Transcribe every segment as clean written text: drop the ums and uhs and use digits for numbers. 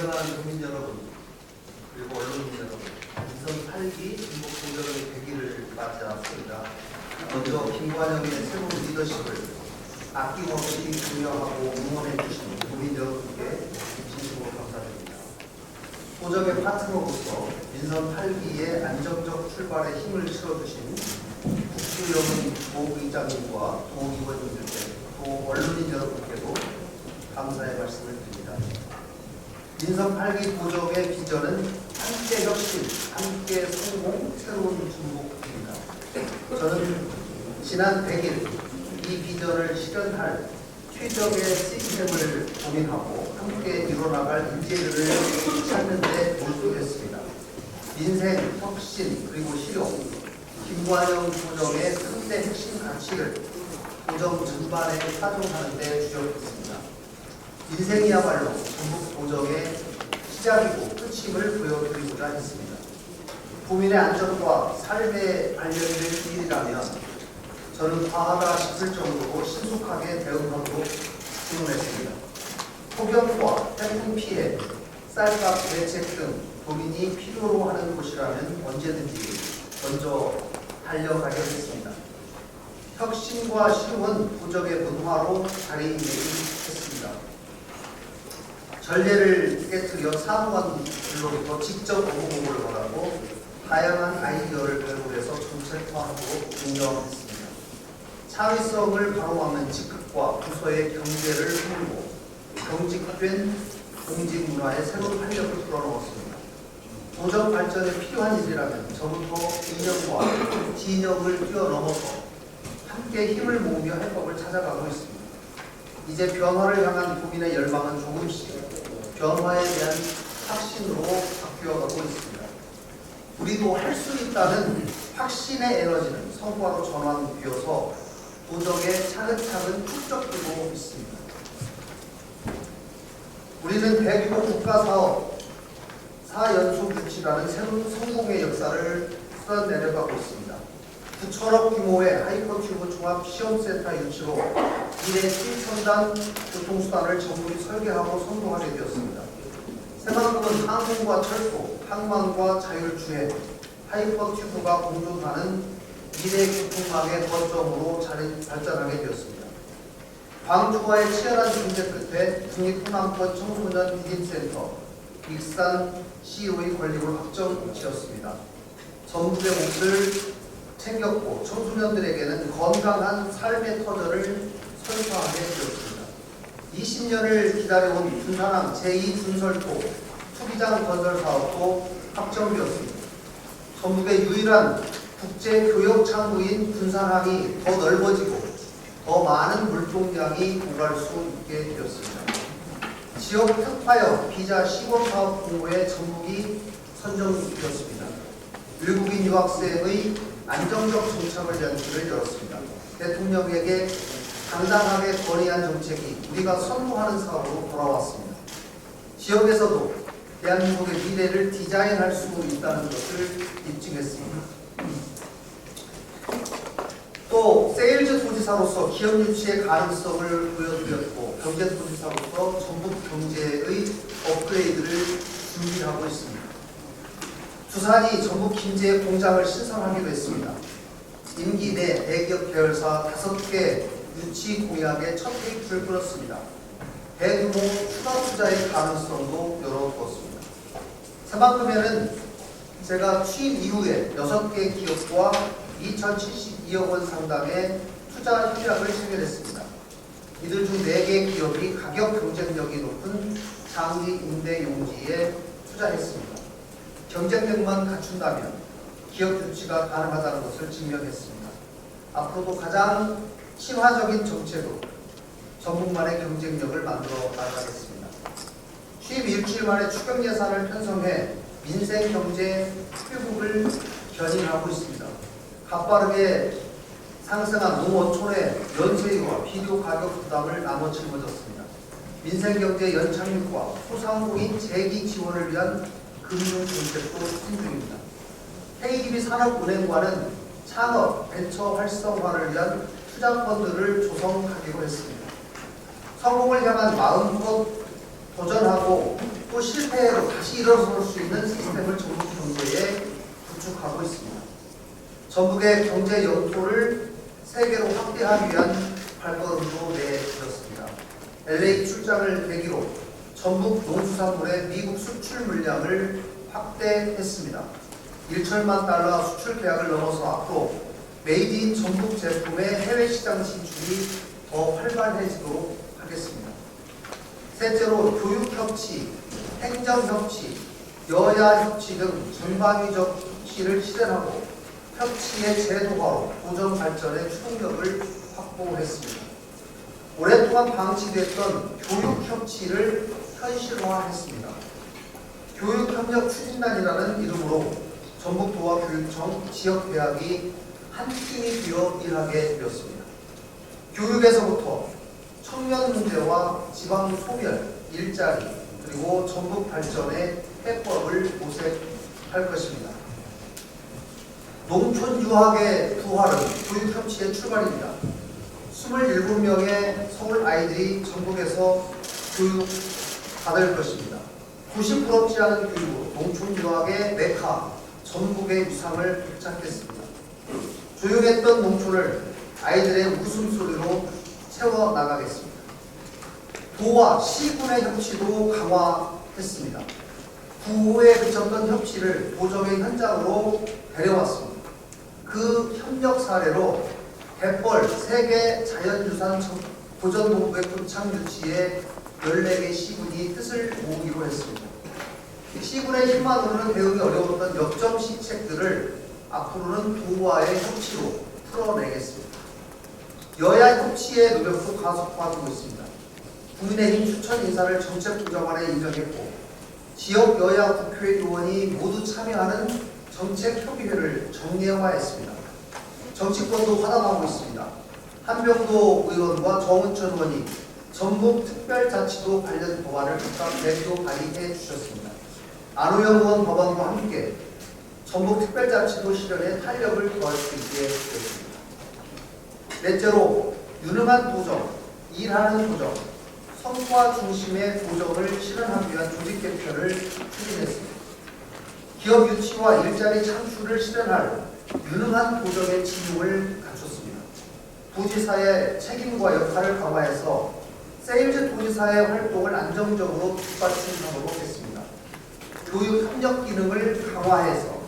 존경하는 국민 여러분, 그리고 언론인 여러분, 인선 8기 중국 공정의 계기를 맞지 않았습니다. 먼저 김관영의 새로운 리더십을 아낌없이 중요하고 응원해 주신 국민 여러분께 진심으로 감사드립니다. 도정의 파트너로서 인선 8기의 안정적 출발에 힘을 실어주신 국수영은 부의장님과 도의원님들께 또 언론인 여러분께도 감사의 말씀을 드립니다. 인선 8기 도정의 비전은 함께 혁신, 함께 성공, 새로운 중국입니다. 저는 지난 100일 이 비전을 실현할 최적의 시스템을 고민하고 함께 이뤄나갈 인재들을 찾는 데 몰두했습니다. 민생, 혁신, 그리고 실용, 김관영 도정의 3대 핵심 가치를 도정 전반에 사용하는 데 주력했습니다. 인생이야말로 전북 도정의 시작이고 끝임을 보여드리고자 했습니다. 국민의 안전과 삶의 관련된 일이라면 저는 과하다 싶을 정도로 신속하게 대응하도록 주문했습니다. 폭염과 태풍 피해, 쌀값 대책 등 도민이 필요로 하는 곳이라면 언제든지 먼저 달려가겠습니다. 혁신과 실용은 도정의 문화로 자리매김했습니다. 전례를 깨뜨려 사무관들로부터 직접 업무보고를 받았고 다양한 아이디어를 발굴해서 정책화하도록 인정했습니다. 창의성을 바로막는 직급과 부서의 경제를 풀고 경직된 공직 문화에 새로운 활력을 불어넣었습니다. 도정 발전에 필요한 일이라면 저부터 이념과 진영을 뛰어넘어서 함께 힘을 모으며 해법을 찾아가고 있습니다. 이제 변화를 향한 국민의 열망은 조금씩 변화에 대한 확신으로 바뀌어가고 있습니다. 우리도 할 수 있다는 확신의 에너지는 성과로 전환되어서 도정에 차근차근 축적되고 있습니다. 우리는 대규모 국가사업 4연속 유치라는 새로운 성공의 역사를 끌어내려가고 있습니다. 9천억 규모의 하이퍼튜브 종합시험센터 유치로 미래 최첨단 교통수단을 정부이 설계하고 선도하게 되었습니다. 새만큼은 항공과 철도, 항만과 자율주행, 하이퍼튜브가 공존하는 미래 교통망의 거점으로 발전하게 되었습니다. 광주와의 치열한 경쟁 끝에 국립호남권 청소년 디딤센터, 익산 CEO의 권력을 확정지었습니다. 전북의 몫을 챙겼고 청소년들에게는 건강한 삶의 터전을 선사하게 되었습니다. 20년을 기다려온 군산항 제2분설도 투기장 건설 사업도 확정되었습니다. 전북의 유일한 국제교역 창구인 군산항이 더 넓어지고 더 많은 물동량이 오갈 수 있게 되었습니다. 지역 특파형 비자 시범 사업 공모에 전북이 선정되었습니다. 외국인 유학생의 안정적 정착을 위한 길을 열었습니다. 대통령에게 당당하게 건의한 정책이 우리가 선도하는 사업으로 돌아왔습니다. 지역에서도 대한민국의 미래를 디자인할 수 있다는 것을 입증했습니다. 또 세일즈 도지사로서 기업 유치의 가능성을 보여드렸고 경제도지사로서 전북 경제의 업그레이드를 준비하고 있습니다. 두산이 전북 김제 공장을 신설하기로 했습니다. 임기 내 대기업 계열사 5개 유치 공약에 첫 테이프를 끊었습니다. 대규모 추가 투자의 가능성도 열어두었습니다. 새만큼에는 제가 취임 이후에 6개 기업과 2,072억 원 상당의 투자 협약을 체결했습니다. 이들 중 4개 기업이 가격 경쟁력이 높은 장기 임대 용지에 투자했습니다. 경쟁력만 갖춘다면 기업 유치가 가능하다는 것을 증명했습니다. 앞으로도 가장 친화적인 정책으로 전북만의 경쟁력을 만들어 나가겠습니다. 취임 일주일 만에 추경 예산을 편성해 민생 경제 회복을 견인하고 있습니다. 가파르게 상승한 농어촌의 연세유와 비료 가격 부담을 나눠 짊어졌습니다. 민생 경제 연착륙과 소상공인 재기 지원을 위한 금융 정책도 추진 중입니다. KDB 산업은행과는 창업, 벤처 활성화를 위한 투자 펀드를 조성하기로 했습니다. 성공을 향한 마음껏 도전하고 또 실패로 다시 일어설 수 있는 시스템을 전북 경제에 구축하고 있습니다. 전북의 경제 영토를 세계로 확대하기 위한 발걸음도 내밀었습니다. LA 출장을 계기로 전북 농수산물의 미국 수출 물량을 확대했습니다. 1천만 달러 수출 계약을 넘어서 앞으로 메이드 인 전북 제품의 해외 시장 진출이 더 활발해지도록 하겠습니다. 셋째로 교육협치, 행정협치, 여야협치 등 전방위적 협치를 실현하고 협치의 제도화로 도정 발전의 추동력을 확보했습니다. 오랫동안 방치됐던 교육협치를 현실화했습니다. 교육협력 추진단이라는 이름으로 전북도와 교육청, 지역대학이 한 팀이 되어 일하게 되었습니다. 교육에서부터 청년 문제와 지방 소멸, 일자리, 그리고 전북 발전의 해법을 모색할 것입니다. 농촌 유학의 부활은 교육협치의 출발입니다. 27명의 서울 아이들이 전북에서 교육 받을 것입니다. 90 부럽지 않은 교육으로 농촌 유학의 메카, 전북의 위상을 되찾겠습니다. 조용했던 농촌을 아이들의 웃음소리로 채워나가겠습니다. 도와 시군의 협치도 강화했습니다. 구호에 그쳤던 협치를 도정의 현장으로 데려왔습니다. 그 협력 사례로 갯벌 세계 자연유산 보전본부의 금창 유치에 14개 시군이 뜻을 모으기로 했습니다. 시군의 힘만으로는 대응이 어려웠던 역점 시책들을 앞으로는 도와의 협치로 풀어내겠습니다. 여야 협치의 노력도 가속화하고 있습니다. 국민의힘 추천 인사를 정책부장관에 임명했고 지역 여야 국회의원이 모두 참여하는 정책협의회를 정례화했습니다. 정치권도 화답하고 있습니다. 한병도 의원과 정은천 의원이 전북특별자치도 관련 법안을 각각 대표 발의해 주셨습니다. 안호영 의원 법안과 함께 전북특별자치도 실현에 탄력을 더할 수 있게 되었습니다. 넷째로 유능한 도정, 일하는 도정, 성과 중심의 도정을 실현하기 위한 조직 개편을 추진했습니다. 기업 유치와 일자리 창출을 실현할 유능한 도정의 지능을 갖췄습니다. 도지사의 책임과 역할을 강화해서 세일즈 도지사의 활동을 안정적으로 뒷받침하도록 했습니다. 교육 협력 기능을 강화해서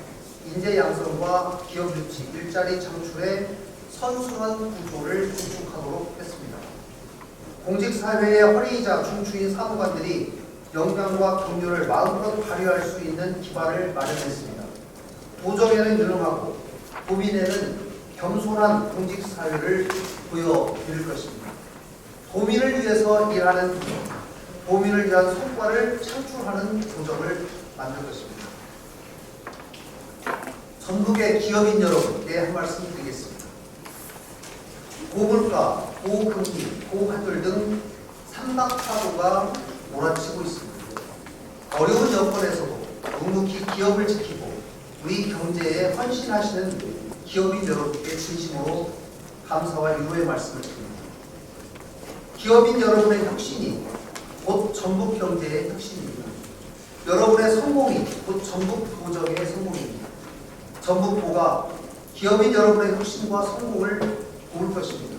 인재 양성과 기업 유치, 일자리 창출의 선순환 구조를 구축하도록 했습니다. 공직사회의 허리이자 중추인 사무관들이 역량과 경륜을 마음껏 발휘할 수 있는 기반을 마련했습니다. 도정에는 유능하고 도민에는 겸손한 공직사회를 보여드릴 것입니다. 도민을 위해서 일하는 도정, 도민을 위한 성과를 창출하는 도정을 만들 것입니다. 전북의 기업인 여러분께 한 말씀 드리겠습니다. 고물가, 고금리, 고환율 등 삼박파도가 몰아치고 있습니다. 어려운 여건에서도 묵묵히 기업을 지키고 우리 경제에 헌신하시는 기업인 여러분께 진심으로 감사와 위로의 말씀을 드립니다. 기업인 여러분의 혁신이 곧 전북 경제의 혁신입니다. 여러분의 성공이 곧 전북 도정의 성공입니다. 전북도가 기업인 여러분의 혁신과 성공을 도울 것입니다.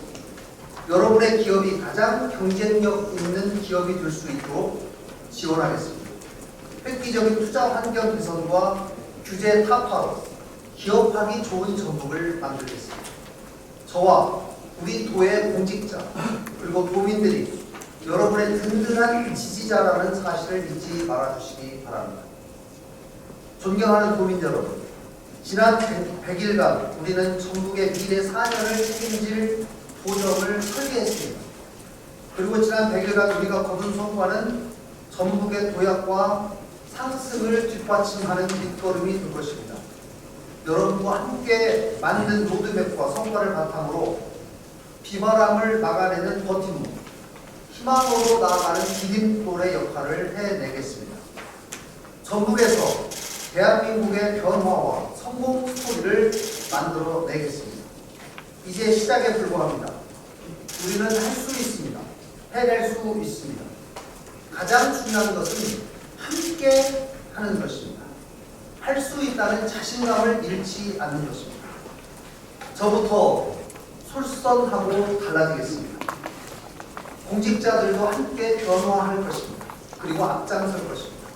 여러분의 기업이 가장 경쟁력 있는 기업이 될 수 있도록 지원하겠습니다. 획기적인 투자 환경 개선과 규제 타파로 기업하기 좋은 전북을 만들겠습니다. 저와 우리 도의 공직자 그리고 도민들이 여러분의 든든한 지지자라는 사실을 잊지 말아주시기 바랍니다. 존경하는 도민 여러분, 지난 100일간 우리는 전북의 미래 4년을 책임질 도정을 설계했습니다. 그리고 지난 100일간 우리가 거둔 성과는 전북의 도약과 상승을 뒷받침하는 밑거름이 될 것입니다. 여러분과 함께 만든 로드맵과 성과를 바탕으로 비바람을 막아내는 버팀목, 희망으로 나아가는 디딤돌의 역할을 해내겠습니다. 전북에서 대한민국의 변화와 성공 스토리를 만들어내겠습니다. 이제 시작에 불과합니다. 우리는 할 수 있습니다. 해낼 수 있습니다. 가장 중요한 것은 함께 하는 것입니다. 할 수 있다는 자신감을 잃지 않는 것입니다. 저부터 솔선하고 달라지겠습니다. 공직자들도 함께 변화할 것입니다. 그리고 앞장설 것입니다.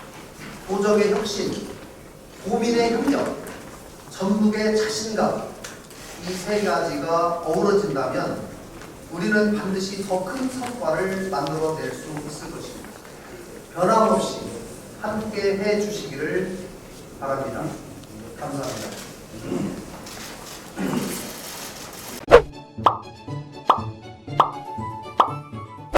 도정의 혁신, 고민의 협력, 전북의 자신감, 이 세 가지가 어우러진다면 우리는 반드시 더 큰 성과를 만들어낼 수 있을 것입니다. 변함없이 함께 해주시기를 바랍니다. 감사합니다.